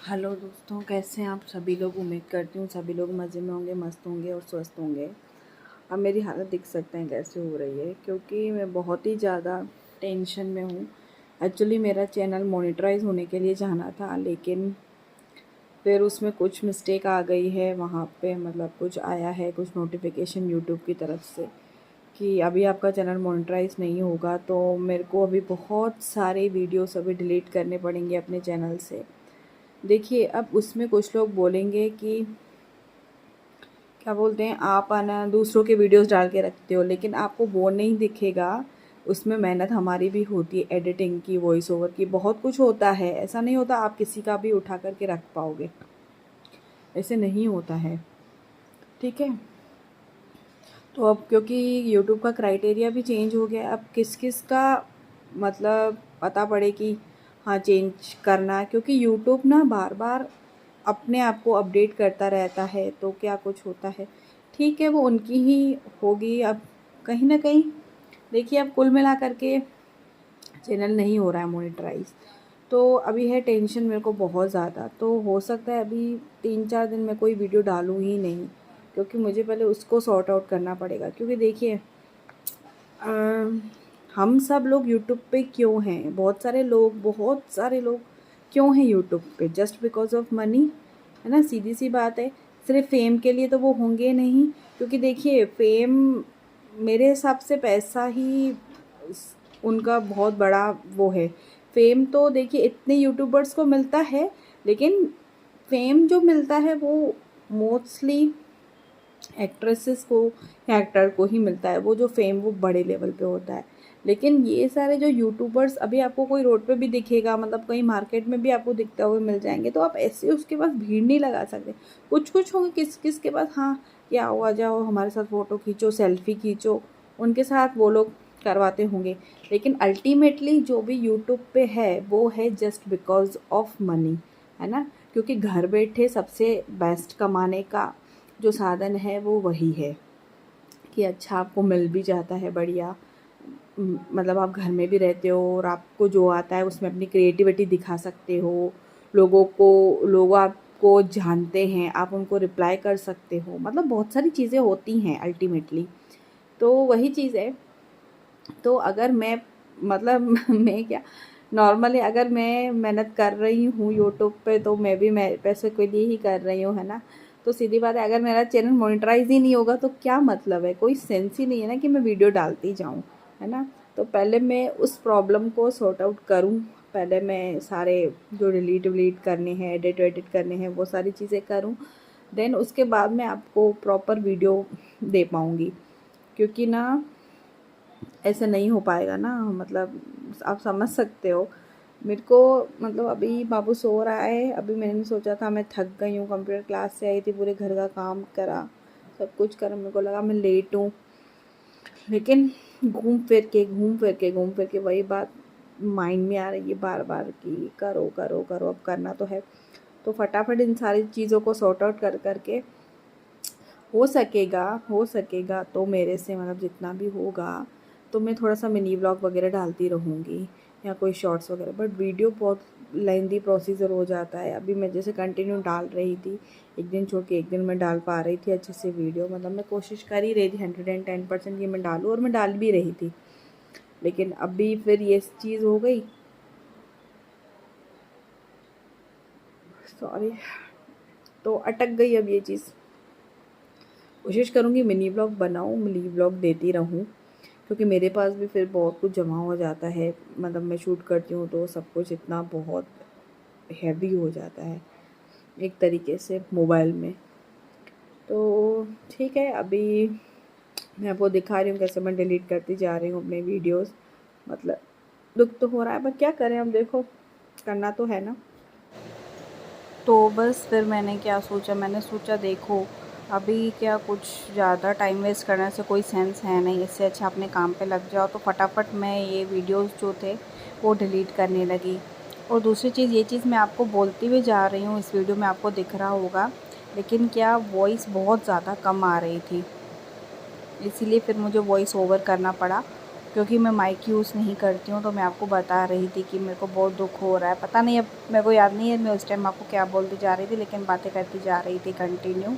Hello दोस्तों, कैसे हैं आप सभी लोग। उम्मीद करती हूँ सभी लोग मज़े में होंगे, मस्त होंगे और स्वस्थ होंगे। अब मेरी हालत देख सकते हैं कैसे हो रही है, क्योंकि मैं बहुत ही ज़्यादा टेंशन में हूँ। एक्चुअली मेरा चैनल मोनेटाइज होने के लिए जाना था, लेकिन फिर उसमें कुछ मिस्टेक आ गई है। वहाँ पे मतलब कुछ आया है, कुछ नोटिफिकेशन यूट्यूब की तरफ से कि अभी आपका चैनल मोनेटाइज नहीं होगा। तो मेरे को अभी बहुत सारे वीडियोस अभी डिलीट करने पड़ेंगे अपने चैनल से। देखिए, अब उसमें कुछ लोग बोलेंगे कि क्या बोलते हैं, आप आना दूसरों के वीडियोस डाल के रखते हो, लेकिन आपको वो नहीं दिखेगा। उसमें मेहनत हमारी भी होती है, एडिटिंग की, वॉइस ओवर की, बहुत कुछ होता है। ऐसा नहीं होता आप किसी का भी उठा करके रख पाओगे, ऐसे नहीं होता है। ठीक है, तो अब क्योंकि यूट्यूब का क्राइटेरिया भी चेंज हो गया, अब किस किस का मतलब पता पड़े कि हाँ चेंज करना है, क्योंकि यूट्यूब ना बार बार अपने आप को अपडेट करता रहता है। तो क्या कुछ होता है, ठीक है, वो उनकी ही होगी। अब कहीं ना कहीं देखिए, अब कुल मिला करके चैनल नहीं हो रहा है मोनेटाइज। तो अभी है टेंशन मेरे को बहुत ज़्यादा। तो हो सकता है अभी 3-4 दिन में कोई वीडियो डालूँ ही नहीं, क्योंकि मुझे पहले उसको सॉर्ट आउट करना पड़ेगा। क्योंकि देखिए, हम सब लोग यूट्यूब पे क्यों हैं, बहुत सारे लोग क्यों हैं यूट्यूब पे, जस्ट बिकॉज ऑफ मनी, है ना। सीधी सी बात है, सिर्फ फेम के लिए तो वो होंगे नहीं। क्योंकि देखिए, फेम मेरे हिसाब से पैसा ही उनका बहुत बड़ा वो है। फेम तो देखिए इतने यूट्यूबर्स को मिलता है, लेकिन फेम जो मिलता है वो मोस्टली एक्ट्रेसेस को या एक्टर को ही मिलता है। वो जो फेम वो बड़े लेवल पे होता है। लेकिन ये सारे जो यूट्यूबर्स, अभी आपको कोई रोड पे भी दिखेगा, मतलब कहीं मार्केट में भी आपको दिखते हुए मिल जाएंगे, तो आप ऐसे उसके पास भीड़ नहीं लगा सकते। कुछ कुछ होंगे किस किस के पास, हाँ कि आओ आ जाओ हमारे साथ फ़ोटो खींचो, सेल्फी खींचो, उनके साथ वो लोग करवाते होंगे। लेकिन अल्टीमेटली जो भी यूट्यूब पे है वो है जस्ट बिकॉज ऑफ मनी, है ना। क्योंकि घर बैठे सबसे बेस्ट कमाने का जो साधन है वो वही है कि अच्छा आपको मिल भी जाता है बढ़िया। मतलब आप घर में भी रहते हो और आपको जो आता है उसमें अपनी क्रिएटिविटी दिखा सकते हो। लोग आपको जानते हैं, आप उनको रिप्लाई कर सकते हो, मतलब बहुत सारी चीज़ें होती हैं अल्टीमेटली। तो वही चीज़ है। तो अगर मैं मतलब मैं क्या, नॉर्मली अगर मैं मेहनत कर रही हूँ यूट्यूब पे, तो मैं पैसे के लिए ही कर रही हूँ, है ना। तो सीधी बात है, अगर मेरा चैनल मोनेटाइज ही नहीं होगा तो क्या मतलब है, कोई सेंस ही नहीं है ना कि मैं वीडियो डालती जाऊँ, है ना। तो पहले मैं उस प्रॉब्लम को सॉर्ट आउट करूँ। पहले मैं सारे जो डिलीट विलीट करने हैं, एडिट वेडिट करने हैं, वो सारी चीज़ें करूँ। देन उसके बाद मैं आपको प्रॉपर वीडियो दे पाऊँगी। क्योंकि ना ऐसे नहीं हो पाएगा ना, मतलब आप समझ सकते हो। मेरे को मतलब अभी बाबू सो रहा है, अभी मैंने सोचा था, मैं थक गई हूँ, कंप्यूटर क्लास से आई थी, पूरे घर का काम करा, सब कुछ करा, मेरे को लगा मैं लेट हूँ। लेकिन घूम फिर के वही बात माइंड में आ रही है बार बार कि करो करो करो, अब करना तो है। तो फटाफट इन सारी चीज़ों को सॉर्ट आउट कर करके हो सकेगा तो मेरे से मतलब जितना भी होगा, तो मैं थोड़ा सा मिनी व्लॉग वगैरह डालती रहूँगी या कोई शॉर्ट्स वगैरह। बट वीडियो बहुत लेंदी प्रोसीजर हो जाता है। अभी मैं जैसे कंटिन्यू डाल रही थी, एक दिन छोड़ के एक दिन मैं डाल पा रही थी अच्छे से वीडियो, मतलब मैं कोशिश कर ही रही थी 110% कि मैं डालूँ, और मैं डाल भी रही थी। लेकिन अभी फिर ये चीज़ हो गई, सॉरी, तो अटक गई अब ये चीज़। कोशिश करूँगी मिनी ब्लॉग बनाऊँ, मिनी ब्लॉग देती रहूँ, क्योंकि मेरे पास भी फिर बहुत कुछ जमा हो जाता है। मतलब मैं शूट करती हूँ तो सब कुछ इतना बहुत हैवी हो जाता है एक तरीके से मोबाइल में। तो ठीक है, अभी मैं आपको दिखा रही हूँ कैसे मैं डिलीट करती जा रही हूँ अपने वीडियोस। मतलब दुख तो हो रहा है, पर क्या करें, अब देखो करना तो है ना। तो बस फिर मैंने क्या सोचा, मैंने सोचा देखो, अभी क्या कुछ ज़्यादा टाइम वेस्ट करने से कोई सेंस है नहीं, इससे अच्छा अपने काम पे लग जाओ। तो फटाफट मैं ये वीडियोस जो थे वो डिलीट करने लगी। और दूसरी चीज़, ये चीज़ मैं आपको बोलती हुई जा रही हूँ, इस वीडियो में आपको दिख रहा होगा, लेकिन क्या वॉइस बहुत ज़्यादा कम आ रही थी, इसीलिए फिर मुझे वॉइस ओवर करना पड़ा। क्योंकि मैं माइक यूज़ नहीं करती हूँ, तो मैं आपको बता रही थी कि मेरे को बहुत दुःख हो रहा है। पता नहीं, अब मेरे को याद नहीं है मैं उस टाइम आपको क्या बोलती जा रही थी, लेकिन बातें करती जा रही थी कंटिन्यू।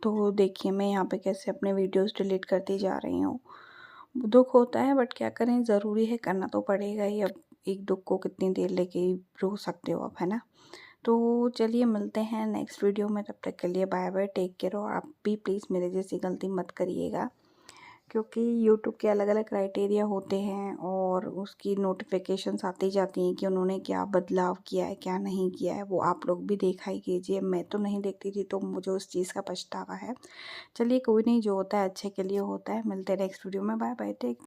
तो देखिए मैं यहाँ पे कैसे अपने वीडियोस डिलीट करती जा रही हूँ। दुःख होता है, बट क्या करें, ज़रूरी है, करना तो पड़ेगा ही। अब एक दुःख को कितनी देर लेके ही रो सकते हो आप, है ना? तो चलिए मिलते हैं नेक्स्ट वीडियो में, तब तक के लिए बाय बाय, टेक केयर। और आप भी प्लीज़ मेरे जैसी गलती मत करिएगा, क्योंकि यूट्यूब के अलग-अलग क्राइटेरिया होते हैं और उसकी नोटिफ़िकेशंस आती जाती हैं कि उन्होंने क्या बदलाव किया है, क्या नहीं किया है, वो आप लोग भी देखा ही कीजिए। मैं तो नहीं देखती थी, तो मुझे उस चीज़ का पछतावा है। चलिए कोई नहीं, जो होता है अच्छे के लिए होता है। मिलते हैं नेक्स्ट वीडियो में, बाय बाय, टेक